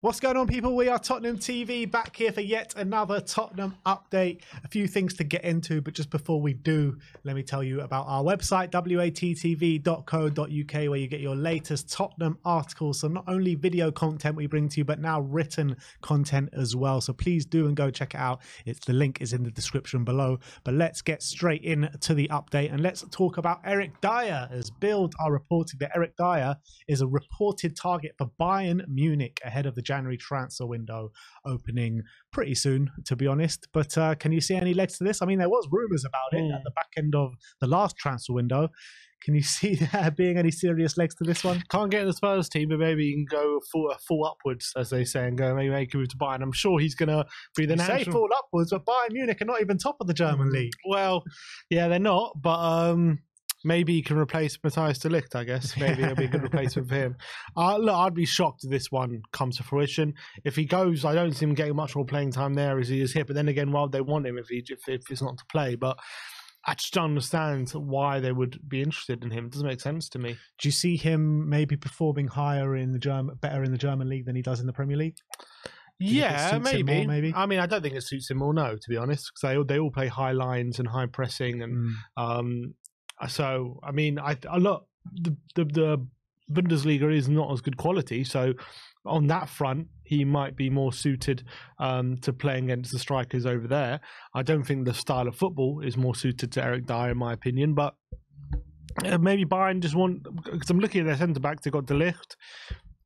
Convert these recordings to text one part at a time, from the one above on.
What's going on, people? We are Tottenham TV, back here for yet another Tottenham update. A few things to get into, but just before we do, let me tell you about our website, WeAreTottenhamTV.co.uk, where you get your latest Tottenham articles. So not only video content we bring to you, but now written content as well. So please do and go check it out. The link is in the description below. But let's get straight into the update, and let's talk about Eric Dier. As Bild are reporting that Eric Dier is a reported target for Bayern Munich ahead of the January transfer window opening pretty soon, to be honest. But can you see any legs to this? I mean, there was rumours about it at the back end of the last transfer window. Can you see there being any serious legs to this one? Can't get in the Spurs team, but maybe you can go full upwards, as they say, and go maybe make a move to Bayern. I'm sure he's going to be the national. Say full upwards, but Bayern Munich are not even top of the German league. Well, yeah, they're not, but maybe he can replace Matthias de Ligt, I guess. Maybe it'll be a good replacement for him. Look, I'd be shocked if this one comes to fruition. If he goes, I don't see him getting much more playing time there as he is here. But then again, why would they want him if it's not to play? But I just don't understand why they would be interested in him. It doesn't make sense to me. Do you see him maybe performing better in the German league than he does in the Premier League? Yeah, maybe. Maybe. I mean, I don't think it suits him more, no, to be honest, because they all play high lines and high pressing, and so I mean, look, the Bundesliga is not as good quality, so on that front, he might be more suited to playing against the strikers over there. I don't think the style of football is more suited to Eric Dier, in my opinion, but maybe Bayern just want, because I'm looking at their centre backs, they've got De Ligt,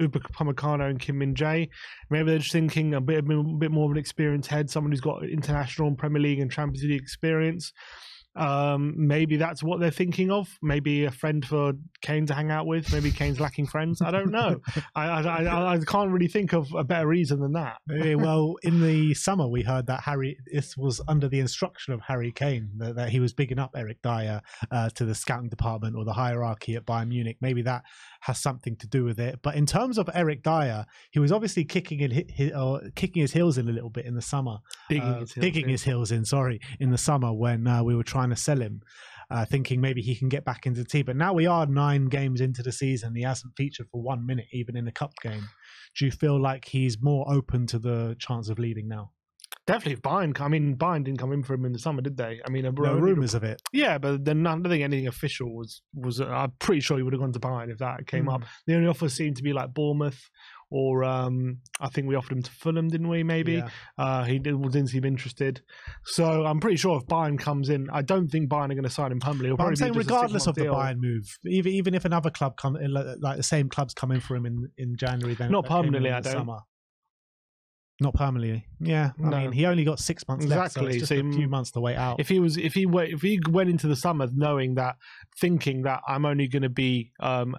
Upamecano and Kim Min-jae. Maybe they're just thinking a bit more of an experienced head, someone who's got international and Premier League and Champions League experience. Maybe that's what they're thinking of. Maybe a friend for Kane to hang out with. Maybe Kane's lacking friends. I don't know. I can't really think of a better reason than that. Well, in the summer, we heard that this was under the instruction of Harry Kane, that he was bigging up Eric Dier to the scouting department or the hierarchy at Bayern Munich. Maybe that has something to do with it. But in terms of Eric Dier, he was obviously kicking his heels in a little bit in the summer. Digging his heels in the summer when we were trying to sell him, thinking maybe he can get back into the team. But now we are 9 games into the season. He hasn't featured for 1 minute, even in a cup game. Do you feel like he's more open to the chance of leaving now? Definitely. Bayern didn't come in for him in the summer, did they? I mean, no rumours of it. Yeah, but then I don't think anything official was. I'm pretty sure he would have gone to Bayern if that came up. The only offers seemed to be like Bournemouth, or I think we offered him to Fulham, didn't we? Maybe he didn't seem interested. So I'm pretty sure if Bayern comes in, I don't think Bayern are going to sign him permanently. But I'm saying regardless of the Bayern move, even if another club like the same clubs come in for him in January, then not permanently. I don't. Summer. Not permanently, yeah. I mean, he only got 6 months left, so it's just a few months to wait out. If he went into the summer thinking that I'm only going to be, I'm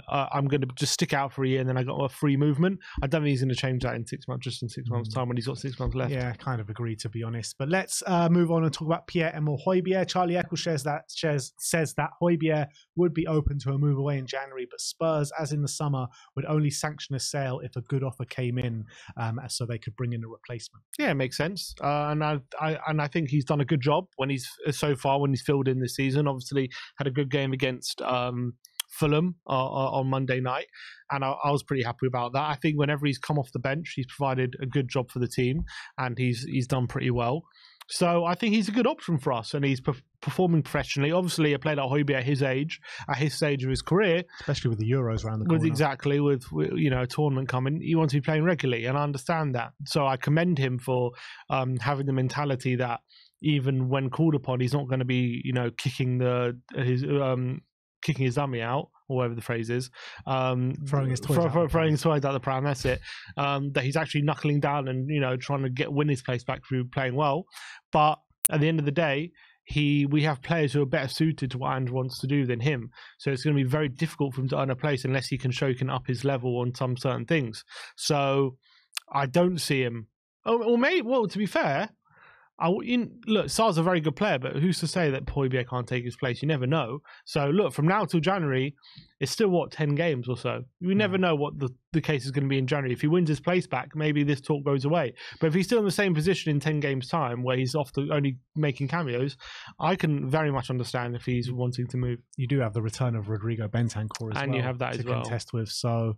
going to just stick out for a year and then I got a free movement, I don't think he's going to change that in 6 months, just in 6 months' time when he's got 6 months left. Yeah, kind of agree, to be honest. But let's move on and talk about Pierre-Emile Højbjerg. Charlie Eccles says that Højbjerg would be open to a move away in January, but Spurs, as in the summer, would only sanction a sale if a good offer came in, so they could bring in a replacement. Yeah, it makes sense, and I think he's done a good job when he's filled in this season. Obviously, had a good game against Fulham on Monday night, and I was pretty happy about that. I think whenever he's come off the bench, he's provided a good job for the team, and he's done pretty well. So I think he's a good option for us, and he's performing professionally. Obviously, a player like Højbjerg at his stage of his career, especially with the Euros around the corner, with a tournament coming, he wants to be playing regularly, and I understand that. So I commend him for having the mentality that even when called upon, he's not going to be kicking his dummy out, or whatever the phrase is, throwing his toys out the pram. That's it. That he's actually knuckling down and trying to win his place back through playing well. But at the end of the day, we have players who are better suited to what Andrew wants to do than him. So it's going to be very difficult for him to earn a place unless he can show he can up his level on some certain things. So I don't see him. To be fair, look, Sarr's a very good player, but who's to say that Højbjerg can't take his place? You never know. So look, from now till January, it's still 10 games or so. We never know what the case is going to be in January. If he wins his place back, maybe this talk goes away. But if he's still in the same position in 10 games' time, where he's only making cameos, I can very much understand if he's wanting to move. You do have the return of Rodrigo Bentancur as well, and you have that as well to contest with. So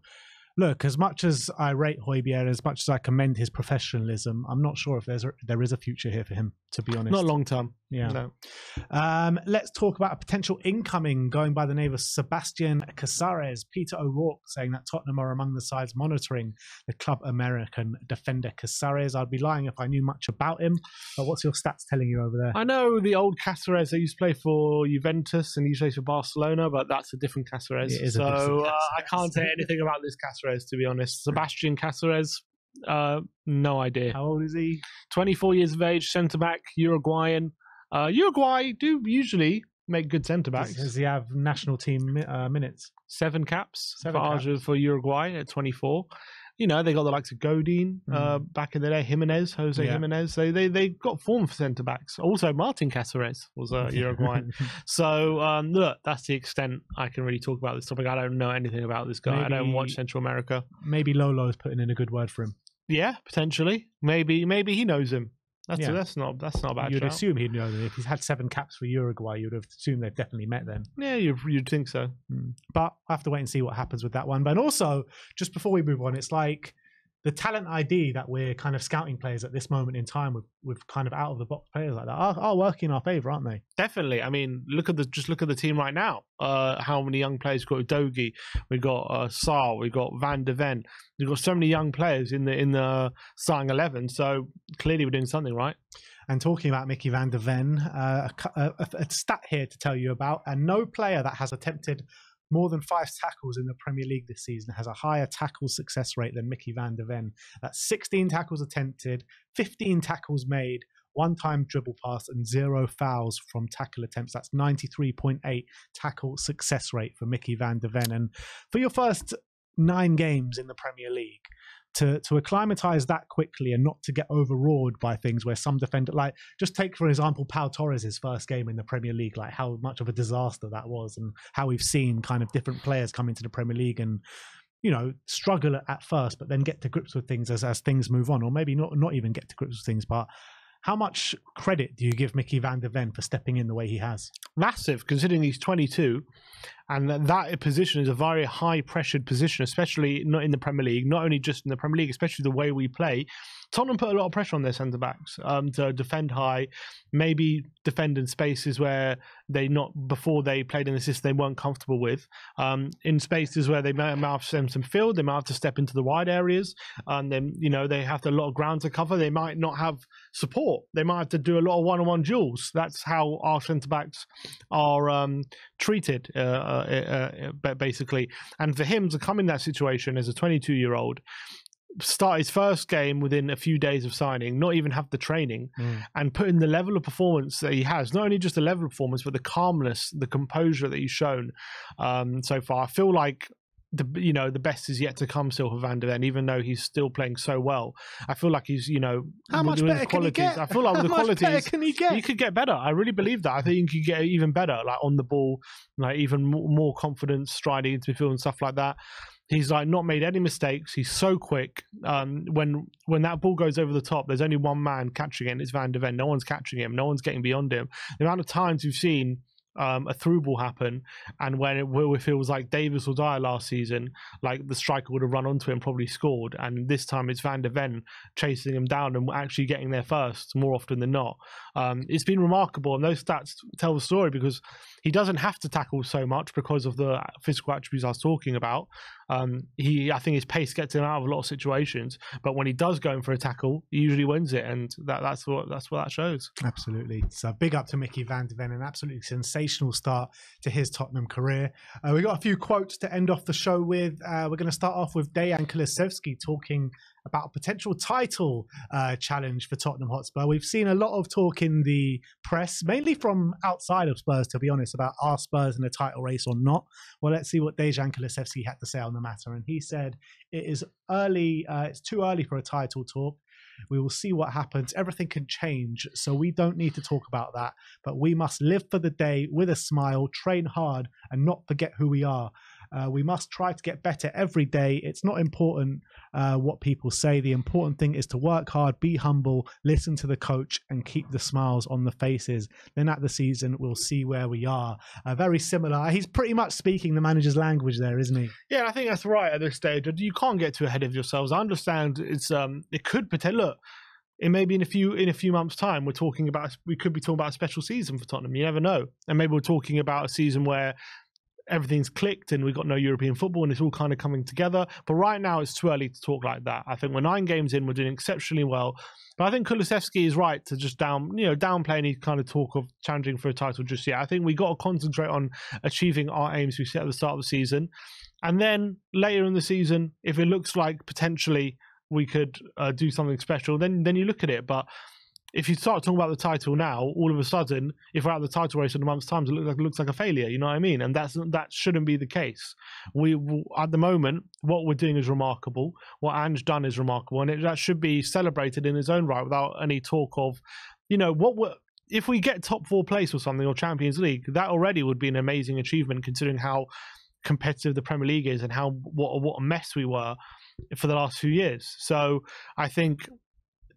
Look, as much as I rate Højbjerg, as much as I commend his professionalism, I'm not sure if there is a future here for him, to be honest. Not long term. Yeah. No. Let's talk about a potential incoming going by the name of Sebastian Casares. Peter O'Rourke saying that Tottenham are among the sides monitoring the Club American defender Casares. I'd be lying if I knew much about him, but what's your stats telling you over there? I know the old Casares. They used to play for Juventus and he used to play for Barcelona, but that's a different Casares. So I can't say anything about this Casares, to be honest. Sebastian Casares, no idea. How old is he? 24 years of age, centre-back, Uruguayan. Uruguay do usually make good centre-backs. Does he have national team minutes? 7 caps for Uruguay at 24. You know, they got the likes of Godin back in the day, Jose Jimenez. They got form for centre-backs. Also, Martin Casares was Uruguayan. So, look, that's the extent I can really talk about this topic. I don't know anything about this guy. I don't watch Central America. Maybe Lolo's putting in a good word for him. Yeah, potentially. Maybe he knows him. That's not a bad You'd shout. assume he'd know them. If he's had 7 caps for Uruguay, you'd have assumed they've definitely met then. Yeah, you'd think so. But I have to wait and see what happens with that one. But also, just before we move on, it's like the talent ID that we're kind of scouting players at this moment in time with kind of out of the box players like that are working in our favour, aren't they? Definitely. I mean, look at the team right now. How many young players we've got? Deki, we got Saar, we got Van de Ven. We've got so many young players in the starting 11. So clearly we're doing something right. And talking about Mickey van der Ven, a stat here to tell you about, and no player that has attempted more than 5 tackles in the Premier League this season has a higher tackle success rate than Mickey van der Ven. That's 16 tackles attempted, 15 tackles made, 1-time dribble pass, and 0 fouls from tackle attempts. That's 93.8 tackle success rate for Mickey van der Ven. And for your first 9 games in the Premier League, to acclimatise that quickly and not to get overawed by things where some defender, like just take for example Pau Torres' first game in the Premier League, like how much of a disaster that was, and how we've seen kind of different players come into the Premier League and, you know, struggle at first but then get to grips with things as things move on, or maybe not even get to grips with things. But how much credit do you give Mickey van der Ven for stepping in the way he has? Massive, considering he's 22, and that position is a very high-pressured position, especially not in the Premier League, not only just in the Premier League, especially the way we play. Tottenham put a lot of pressure on their centre-backs to defend high, maybe defend in spaces where before they played in the system they weren't comfortable with, in spaces where they might have to send some field, they might have to step into the wide areas, and then, you know, they have a lot of ground to cover, they might not have support, they might have to do a lot of one-on-one duels. That's how our centre-backs are treated, basically. And for him to come in that situation as a 22-year-old, start his first game within a few days of signing, not even have the training, and put in the level of performance that he has, not only just the level of performance, but the calmness, the composure that he's shown so far. I feel like the best is yet to come still for Van der Ven, even though he's still playing so well. I feel like he's, how much better can he get? I feel like with the qualities, can he get? He could get better. I really believe that. I think he could get even better, like on the ball, like even more confidence, striding into midfield and stuff like that. He's like not made any mistakes. He's so quick. When that ball goes over the top, there's only one man catching it, and it's Van der Ven. No one's catching him. No one's getting beyond him. The amount of times we've seen a through ball happen, and when it feels like Davis or Dier last season, like the striker would have run onto him, probably scored, and this time it's Van der Ven chasing him down and actually getting there first more often than not. It's been remarkable, and those stats tell the story, because he doesn't have to tackle so much because of the physical attributes I was talking about. I think his pace gets him out of a lot of situations, but when he does go in for a tackle, he usually wins it, and that's what that shows. Absolutely. So big up to Mickey van der Ven, an absolutely sensational start to his Tottenham career. We got a few quotes to end off the show with. We're going to start off with Dejan Kulusevski talking about a potential title challenge for Tottenham Hotspur. We've seen a lot of talk in the press, mainly from outside of Spurs, to be honest, about are Spurs in a title race or not. Well, let's see what Dejan Kulusevski had to say on the matter. And he said, it is early, it's too early for a title talk. We will see what happens. Everything can change, so we don't need to talk about that. But we must live for the day with a smile, train hard, and not forget who we are. We must try to get better every day. It's not important what people say. The important thing is to work hard, be humble, listen to the coach, and keep the smiles on the faces. Then at the season, we'll see where we are. Very similar. He's pretty much speaking the manager's language there, isn't he? Yeah, I think that's right at this stage. You can't get too ahead of yourselves. I understand it could potentially look. It may be in a few months' time we could be talking about a special season for Tottenham. You never know, and maybe we're talking about a season where everything's clicked and we've got no European football and it's all kind of coming together. But right now it's too early to talk like that. I think we're 9 games in, we're doing exceptionally well. But I think Kulusevski is right to just downplay any kind of talk of challenging for a title just yet. I think we got to concentrate on achieving our aims we set at the start of the season, and then later in the season, if it looks like potentially we could do something special, then you look at it. But if you start talking about the title now, all of a sudden, if we're out of the title race in a month's time, it looks like a failure. You know what I mean? And that shouldn't be the case. At the moment, what we're doing is remarkable. What Ange's done is remarkable, and that should be celebrated in its own right without any talk of, if we get top 4 place or something, or Champions League, that already would be an amazing achievement considering how competitive the Premier League is and what a mess we were for the last few years. So I think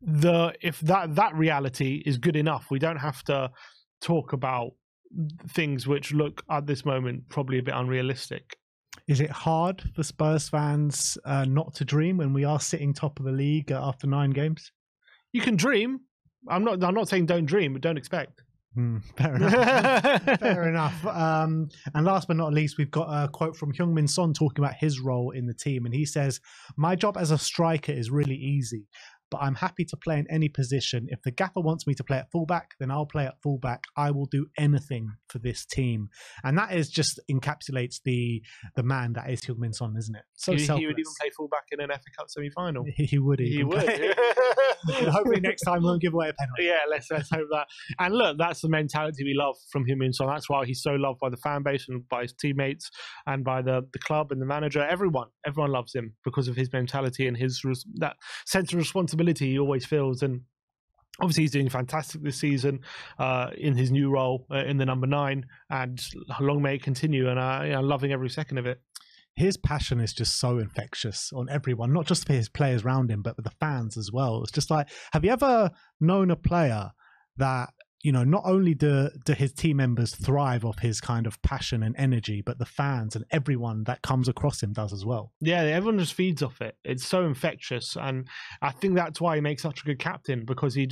if that reality is good enough, we don't have to talk about things which look at this moment probably a bit unrealistic. Is it hard for Spurs fans not to dream when we are sitting top of the league after 9 games? You can dream. I'm not saying don't dream, but don't expect. Fair enough. Fair enough. And last but not least, we've got a quote from Heung-min Son talking about his role in the team. And he says, "My job as a striker is really easy, but I'm happy to play in any position. If the gaffer wants me to play at fullback, then I'll play at fullback. I will do anything for this team." And that is just encapsulates the man that is Heung-min Son, isn't it? So selfless. He would even play fullback in an FA Cup semi-final. He would. He would. Hopefully next time we won't give away a penalty. Yeah, let's hope that. And look, that's the mentality we love from Heung-min Son. That's why he's so loved by the fan base and by his teammates and by the club and the manager. Everyone loves him because of his mentality and that sense of responsibility he always feels. And obviously he's doing fantastic this season in his new role in the number 9, and long may it continue. And I'm loving every second of it. His passion is just so infectious on everyone, not just for his players around him, but with the fans as well. It's just like, have you ever known a player that, not only do his team members thrive off his kind of passion and energy, but the fans and everyone that comes across him does as well? Yeah, everyone just feeds off it. It's so infectious. And I think that's why he makes such a good captain, because he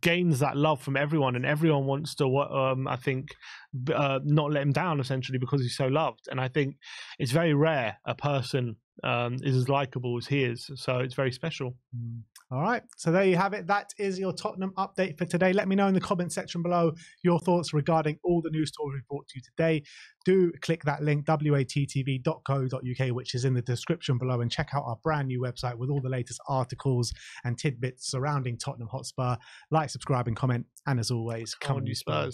gains that love from everyone, and everyone wants to not let him down, essentially, because he's so loved. And I think it's very rare a person is as likable as he is, so it's very special. All right, so there you have it. That is your Tottenham update for today. Let me know in the comment section below your thoughts regarding all the news stories we brought to you today. Do click that link, WeAreTottenhamTV.co.uk, which is in the description below, and check out our brand new website with all the latest articles and tidbits surrounding Tottenham Hotspur. Like, subscribe and comment, and as always, come on you Spurs.